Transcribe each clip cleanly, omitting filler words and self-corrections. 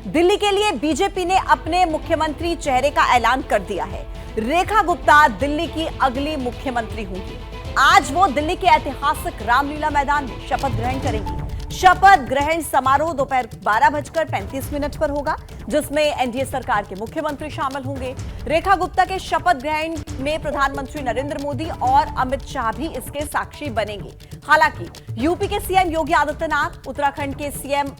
दिल्ली के लिए बीजेपी ने अपने मुख्यमंत्री चेहरे का ऐलान कर दिया है। रेखा गुप्ता दिल्ली की अगली मुख्यमंत्री होंगी। आज वो दिल्ली के ऐतिहासिक रामलीला मैदान में शपथ ग्रहण करेंगी। शपथ ग्रहण समारोह दोपहर 12:35 पर होगा, जिसमें एनडीए सरकार के मुख्यमंत्री शामिल होंगे। रेखा गुप्ता के शपथ ग्रहण में प्रधानमंत्री नरेंद्र मोदी और अमित शाह भी इसके साक्षी बनेंगे। हालांकि यूपी के सीएम योगी आदित्यनाथ, उत्तराखंड के सीएम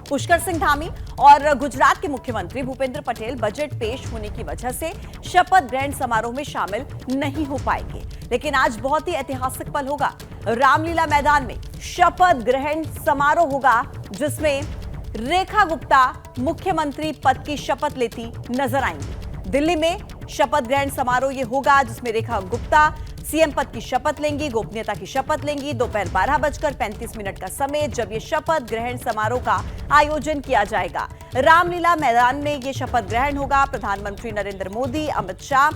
पुष्कर सिंह धामी और गुजरात के मुख्यमंत्री भूपेंद्र पटेल बजट पेश होने की वजह से शपथ ग्रहण समारोह में शामिल नहीं हो पाएंगे। लेकिन आज बहुत ही ऐतिहासिक पल होगा। रामलीला मैदान में शपथ ग्रहण समारोह होगा, जिसमें रेखा गुप्ता मुख्यमंत्री पद की शपथ लेती नजर आएंगी। दिल्ली में शपथ ग्रहण समारोह ये होगा, जिसमें रेखा गुप्ता सीएम पद की शपथ लेंगी, गोपनीयता की शपथ लेंगी। दोपहर 12:35 का समय जब ये शपथ ग्रहण समारोह का आयोजन किया जाएगा। रामलीला मैदान में ये शपथ ग्रहण होगा। प्रधानमंत्री नरेंद्र मोदी, अमित शाह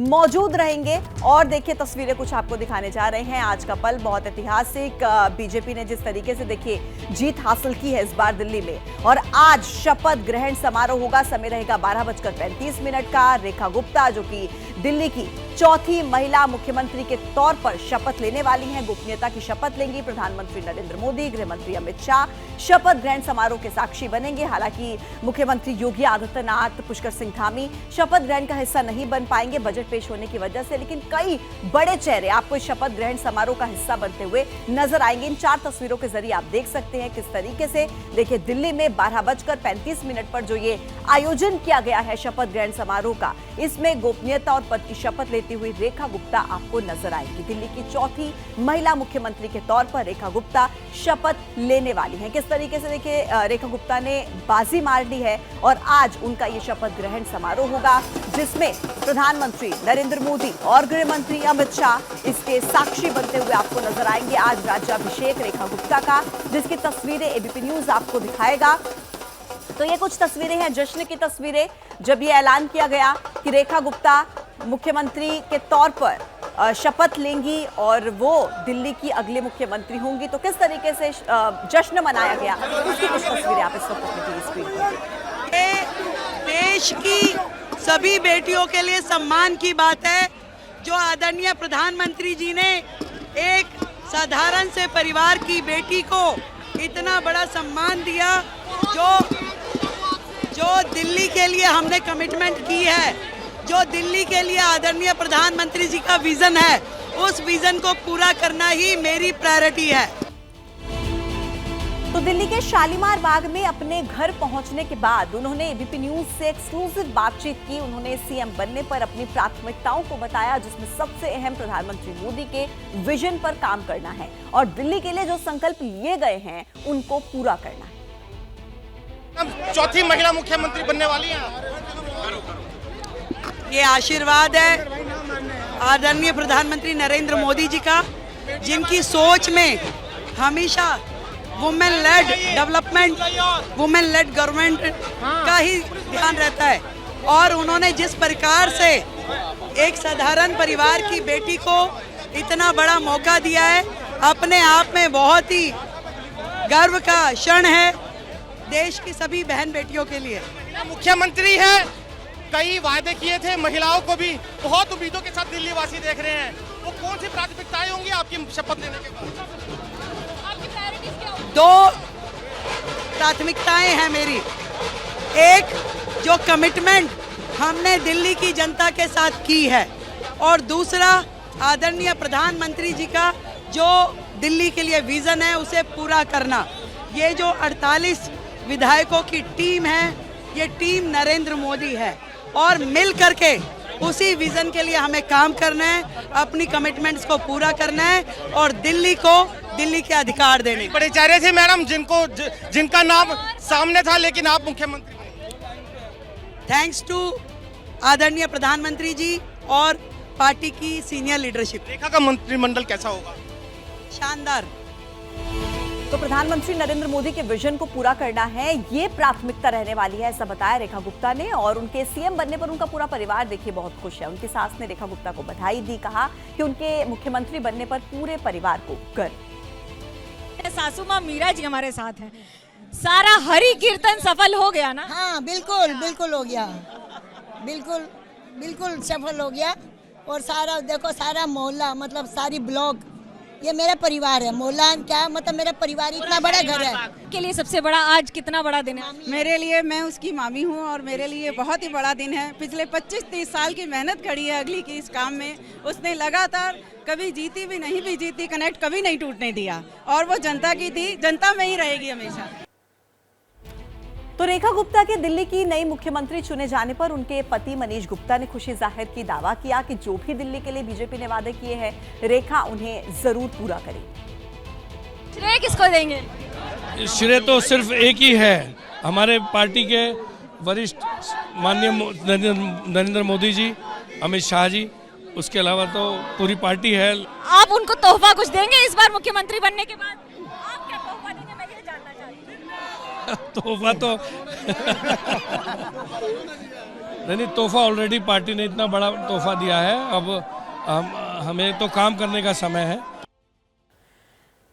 मौजूद रहेंगे। और देखिए तस्वीरें कुछ आपको दिखाने जा रहे हैं। आज का पल बहुत ऐतिहासिक। बीजेपी ने जिस तरीके से देखिए जीत हासिल की है इस बार दिल्ली में, और आज शपथ ग्रहण समारोह होगा। समय रहेगा 12:35 का। रेखा गुप्ता जो कि दिल्ली की चौथी महिला मुख्यमंत्री के तौर पर शपथ लेने वाली हैं, गोपनीयता की शपथ लेंगी। प्रधानमंत्री नरेंद्र मोदी, गृह मंत्री अमित शाह शपथ ग्रहण समारोह के साक्षी बनेंगे। हालांकि मुख्यमंत्री योगी आदित्यनाथ, पुष्कर सिंह धामी शपथ ग्रहण का हिस्सा नहीं बन पाएंगे बजट पेश होने की वजह से, लेकिन कई बड़े चेहरे आपको शपथ ग्रहण समारोह का हिस्सा बनते हुए नजर आएंगे। इन 4 तस्वीरों के जरिए आप देख सकते हैं किस तरीके से देखिए दिल्ली में 12:35 पर जो ये आयोजन किया गया है शपथ ग्रहण समारोह का, इसमें गोपनीयता और पद की शपथ लेती हुई रेखा गुप्ता आपको नजर आएंगी। दिल्ली की चौथी महिला मुख्यमंत्री के तौर पर रेखा गुप्ता शपथ लेने वाली हैं। किस तरीके से देखिए रेखा गुप्ता ने बाजी मार ली है, और आज उनका ये शपथ ग्रहण समारोह होगा, जिसमें प्रधानमंत्री नरेंद्र मोदी और गृह मंत्री अमित शाह इसके साक्षी बनते हुए आपको नजर आएंगे। आज राज्याभिषेक रेखा गुप्ता का, जिसकी तस्वीरें एबीपी न्यूज आपको दिखाएगा। तो ये कुछ तस्वीरें हैं जश्न की तस्वीरें, जब ये ऐलान किया गया कि रेखा गुप्ता मुख्यमंत्री के तौर पर शपथ लेंगी और वो दिल्ली की अगली मुख्यमंत्री होंगी। तो किस तरीके से जश्न मनाया गया, उसकी कुछ तस्वीरें आप इस वक्त अपनी स्क्रीन पर। देश की सभी बेटियों के लिए सम्मान की बात है जो आदरणीय प्रधानमंत्री जी ने एक साधारण से परिवार की बेटी को इतना बड़ा सम्मान दिया। जो दिल्ली के लिए हमने कमिटमेंट की है, जो दिल्ली के लिए आदरणीय प्रधानमंत्री जी का विजन है, उस विजन को पूरा करना ही मेरी प्रायोरिटी है। तो दिल्ली के शालीमार बाग में अपने घर पहुंचने के बाद उन्होंने एबीपी न्यूज से एक्सक्लूसिव बातचीत की। उन्होंने सीएम बनने पर अपनी प्राथमिकताओं को बताया, जिसमें सबसे अहम प्रधानमंत्री मोदी के विजन पर काम करना है और दिल्ली के लिए जो संकल्प लिए गए हैं उनको पूरा करना है। चौथी महिला मुख्यमंत्री बनने वाली हैं। ये आशीर्वाद है आदरणीय प्रधानमंत्री नरेंद्र मोदी जी का, जिनकी सोच में हमेशा women lead development, women lead government का ही ध्यान रहता है। और उन्होंने जिस प्रकार से एक साधारण परिवार की बेटी को इतना बड़ा मौका दिया है, अपने आप में बहुत ही गर्व का क्षण है देश की सभी बहन बेटियों के लिए। मुख्यमंत्री है, कई वायदे किए थे, महिलाओं को भी बहुत उम्मीदों के साथ दिल्ली वासी देख रहे हैं। वो कौन सी प्राथमिकताएं होंगी आपकी शपथ लेने के बाद? 2 प्राथमिकताएं हैं मेरी। एक, जो कमिटमेंट हमने दिल्ली की जनता के साथ की है, और दूसरा आदरणीय प्रधानमंत्री जी का जो दिल्ली के लिए विजन है उसे पूरा करना। ये जो 48 विधायकों की टीम है, ये टीम नरेंद्र मोदी है, और मिल करके उसी विजन के लिए हमें काम करना है, अपनी कमिटमेंट्स को पूरा करना है और दिल्ली को दिल्ली के अधिकार देने। बड़े चेहरे थे मैडम जिनका नाम सामने था, लेकिन आप मुख्यमंत्री। थैंक्स टू आदरणीय प्रधानमंत्री जी और पार्टी की सीनियर लीडरशिप। रेखा का मंत्रिमंडल कैसा होगा? शानदार। तो प्रधानमंत्री नरेंद्र मोदी के विजन को पूरा करना है, ये प्राथमिकता रहने वाली है, ऐसा बताया रेखा गुप्ता ने। और उनके सीएम बनने पर उनका पूरा परिवार देखिए बहुत खुश है। उनकी सास ने रेखा गुप्ता को बधाई दी, कहा कि उनके मुख्यमंत्री बनने पर पूरे परिवार को गर्व। सासू माँ मीरा जी हमारे साथ हैं। सारा हरि कीर्तन सफल हो गया ना? हाँ बिल्कुल बिल्कुल हो गया, बिल्कुल बिल्कुल सफल हो गया। और सारा देखो, सारा मोहल्ला मतलब सारी ब्लॉक, ये मेरा परिवार है। मोहल्ला क्या मतलब मेरा परिवार, इतना बड़ा घर है। के लिए सबसे बड़ा आज कितना बड़ा दिन है? मेरे लिए, मैं उसकी मामी हूँ और मेरे लिए बहुत ही बड़ा दिन है। पिछले 25-30 साल की मेहनत करी है अगली की इस काम में। उसने लगातार कभी जीती भी नहीं भी जीती, कनेक्ट कभी नहीं टूटने दिया और वो जनता की थी, जनता में ही रहेगी हमेशा। तो रेखा गुप्ता के दिल्ली की नई मुख्यमंत्री चुने जाने पर उनके पति मनीष गुप्ता ने खुशी जाहिर की, दावा किया कि जो भी दिल्ली के लिए बीजेपी ने वादे किए हैं रेखा उन्हें जरूर पूरा करेगी। श्रेय किसको देंगे? श्रेय तो सिर्फ एक ही है, हमारे पार्टी के वरिष्ठ माननीय नरेंद्र मोदी जी, अमित शाह जी, उसके अलावा तो पूरी पार्टी है। आप उनको तोहफा कुछ देंगे इस बार मुख्यमंत्री बनने के बाद? आप क्या तोहफा देंगे, मैं ये जानना चाहती हूँ। तोहफा तो नहीं, तोहफा ऑलरेडी पार्टी ने इतना बड़ा तोहफा दिया है। अब हमें तो काम करने का समय है।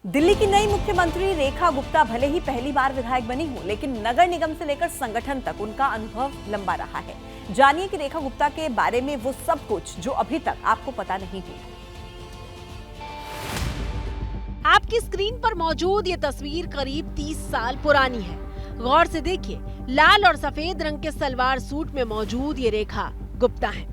दिल्ली की नई मुख्यमंत्री रेखा गुप्ता भले ही पहली बार विधायक बनी हो, लेकिन नगर निगम से लेकर संगठन तक उनका अनुभव लंबा रहा है। जानिए कि रेखा गुप्ता के बारे में वो सब कुछ जो अभी तक आपको पता नहीं है। आपकी स्क्रीन पर मौजूद ये तस्वीर करीब 30 साल पुरानी है। गौर से देखिए, लाल और सफेद रंग के सलवार सूट में मौजूद ये रेखा गुप्ता है।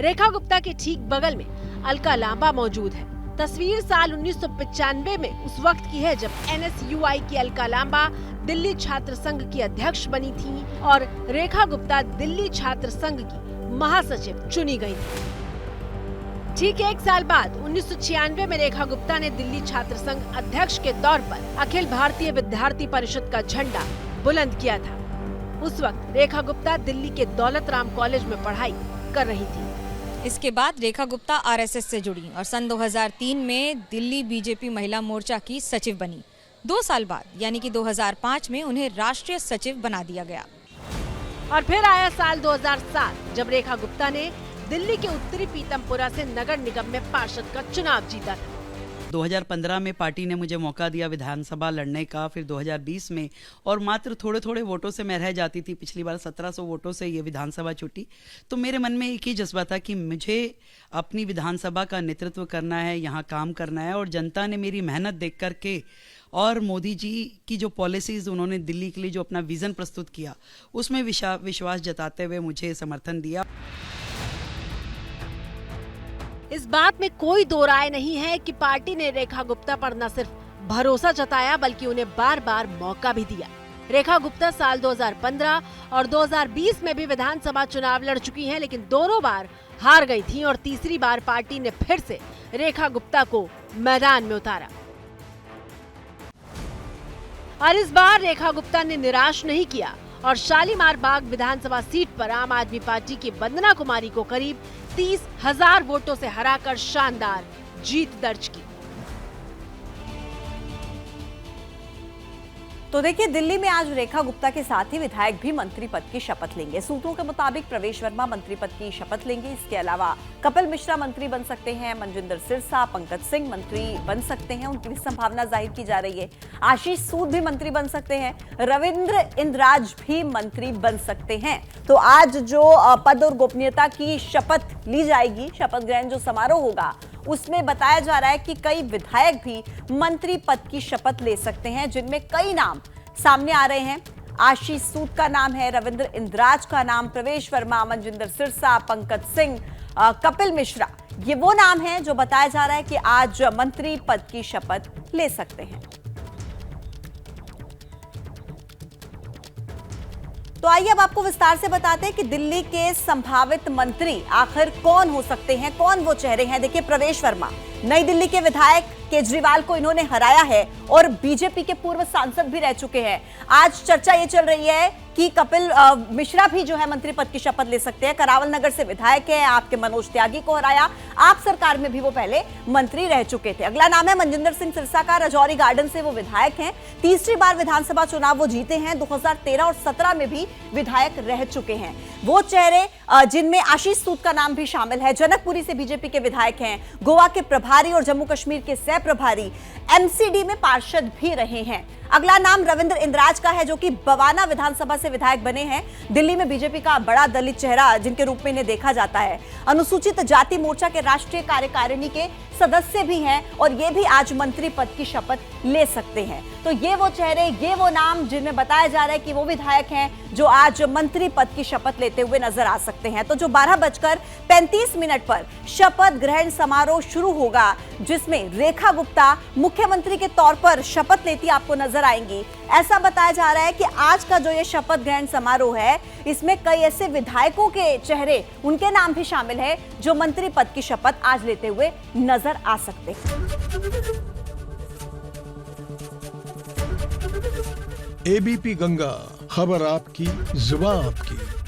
रेखा गुप्ता के ठीक बगल में अलका लांबा मौजूद है। तस्वीर साल 1995 में उस वक्त की है जब NSUI की अलका लांबा दिल्ली छात्र संघ की अध्यक्ष बनी थी और रेखा गुप्ता दिल्ली छात्र संघ की महासचिव चुनी गई थी। ठीक एक साल बाद 1996 में रेखा गुप्ता ने दिल्ली छात्र संघ अध्यक्ष के तौर पर अखिल भारतीय विद्यार्थी परिषद का झंडा बुलंद किया था। उस वक्त रेखा गुप्ता दिल्ली के दौलत राम कॉलेज में पढ़ाई कर रही थी। इसके बाद रेखा गुप्ता RSS से जुड़ी और सन 2003 में दिल्ली बीजेपी महिला मोर्चा की सचिव बनी। 2 साल बाद यानी कि 2005 में उन्हें राष्ट्रीय सचिव बना दिया गया। और फिर आया साल 2007 जब रेखा गुप्ता ने दिल्ली के उत्तरी पीतमपुरा से नगर निगम में पार्षद का चुनाव जीता था। 2015 में पार्टी ने मुझे मौका दिया विधानसभा लड़ने का, फिर 2020 में, और मात्र थोड़े थोड़े वोटों से मैं रह जाती थी। पिछली बार 1700 वोटों से ये विधानसभा छूटी। तो मेरे मन में एक ही जज्बा था कि मुझे अपनी विधानसभा का नेतृत्व करना है, यहाँ काम करना है। और जनता ने मेरी मेहनत देख करके और मोदी जी की जो पॉलिसीज उन्होंने दिल्ली के लिए जो अपना विजन प्रस्तुत किया, उसमें विश्वास जताते हुए मुझे समर्थन दिया। इस बात में कोई दो राय नहीं है कि पार्टी ने रेखा गुप्ता पर न सिर्फ भरोसा जताया बल्कि उन्हें बार बार मौका भी दिया। रेखा गुप्ता साल 2015 और 2020 में भी विधानसभा चुनाव लड़ चुकी हैं, लेकिन दोनों बार हार गई थीं और तीसरी बार पार्टी ने फिर से रेखा गुप्ता को मैदान में उतारा। और इस बार रेखा गुप्ता ने निराश नहीं किया और शालीमार बाग विधानसभा सीट पर आम आदमी पार्टी की वंदना कुमारी को करीब 30,000 वोटों से हराकर शानदार जीत दर्ज की। तो देखिए, दिल्ली में आज रेखा गुप्ता के साथ ही विधायक भी मंत्री पद की शपथ लेंगे। सूत्रों के मुताबिक प्रवेश वर्मा मंत्री पद की शपथ लेंगे। इसके अलावा कपिल मिश्रा मंत्री बन सकते हैं, मनजिंदर सिरसा, पंकज सिंह मंत्री बन सकते हैं, उनकी भी संभावना जाहिर की जा रही है। आशीष सूद भी मंत्री बन सकते हैं, रविंद्र इंद्राज भी मंत्री बन सकते हैं। तो आज जो पद और गोपनीयता की शपथ ली जाएगी, शपथ ग्रहण जो समारोह होगा, उसमें बताया जा रहा है कि कई विधायक भी मंत्री पद की शपथ ले सकते हैं, जिनमें कई नाम सामने आ रहे हैं। आशीष सूद का नाम है, रविंद्र इंद्राज का नाम, प्रवेश वर्मा, मनजिंदर सिरसा, पंकज सिंह, कपिल मिश्रा, ये वो नाम हैं जो बताया जा रहा है कि आज मंत्री पद की शपथ ले सकते हैं। तो आइए अब आपको विस्तार से बताते हैं कि दिल्ली के संभावित मंत्री आखिर कौन हो सकते हैं, कौन वो चेहरे हैं। देखिए, प्रवेश वर्मा नई दिल्ली के विधायक, केजरीवाल को इन्होंने हराया है और बीजेपी के पूर्व सांसद भी रह चुके हैं। आज चर्चा ये चल रही है कि कपिल मिश्रा भी जो है मंत्री पद की शपथ ले सकते हैं। करावल नगर से विधायक है, आपके मनोज त्यागी को हराया, आप सरकार में भी वो पहले मंत्री रह चुके थे। अगला नाम है मनजिंदर सिंह सिरसा का, राजौरी गार्डन से वो विधायक हैं, तीसरी बार विधानसभा चुनाव वो जीते हैं, 2013 और 17 में भी विधायक रह चुके हैं। वो चेहरे जिनमें आशीष सूद का नाम भी शामिल है, जनकपुरी से बीजेपी के विधायक हैं, गोवा के प्रभारी और जम्मू कश्मीर के सह प्रभारी, MCD में पार्षद भी रहे हैं। अगला नाम रविंद्र इंद्राज का है, जो कि बवाना विधानसभा से विधायक बने हैं। दिल्ली में बीजेपी का बड़ा दलित चेहरा जिनके रूप में इन्हें देखा जाता है। अनुसूचित जाति मोर्चा के राष्ट्रीय कार्यकारिणी के सदस्य भी हैं और ये भी आज मंत्री पद की शपथ ले सकते हैं। तो ये वो चेहरे, ये वो नाम जिनमें बताया जा रहा है कि वो विधायक हैं जो आज मंत्री पद की शपथ लेते हुए नजर आ सकते हैं। तो जो 12:35 पर शपथ ग्रहण समारोह शुरू होगा, जिसमें रेखा गुप्ता मुख्यमंत्री के तौर पर शपथ लेती आपको नजर आएंगी। ऐसा बताया जा रहा है कि आज का जो ये शपथ ग्रहण समारोह है, इसमें कई ऐसे विधायकों के चेहरे, उनके नाम भी शामिल है जो मंत्री पद की शपथ आज लेते हुए नजर आ सकते हैं। एबीपी गंगा, खबर आपकी, जुबान आपकी।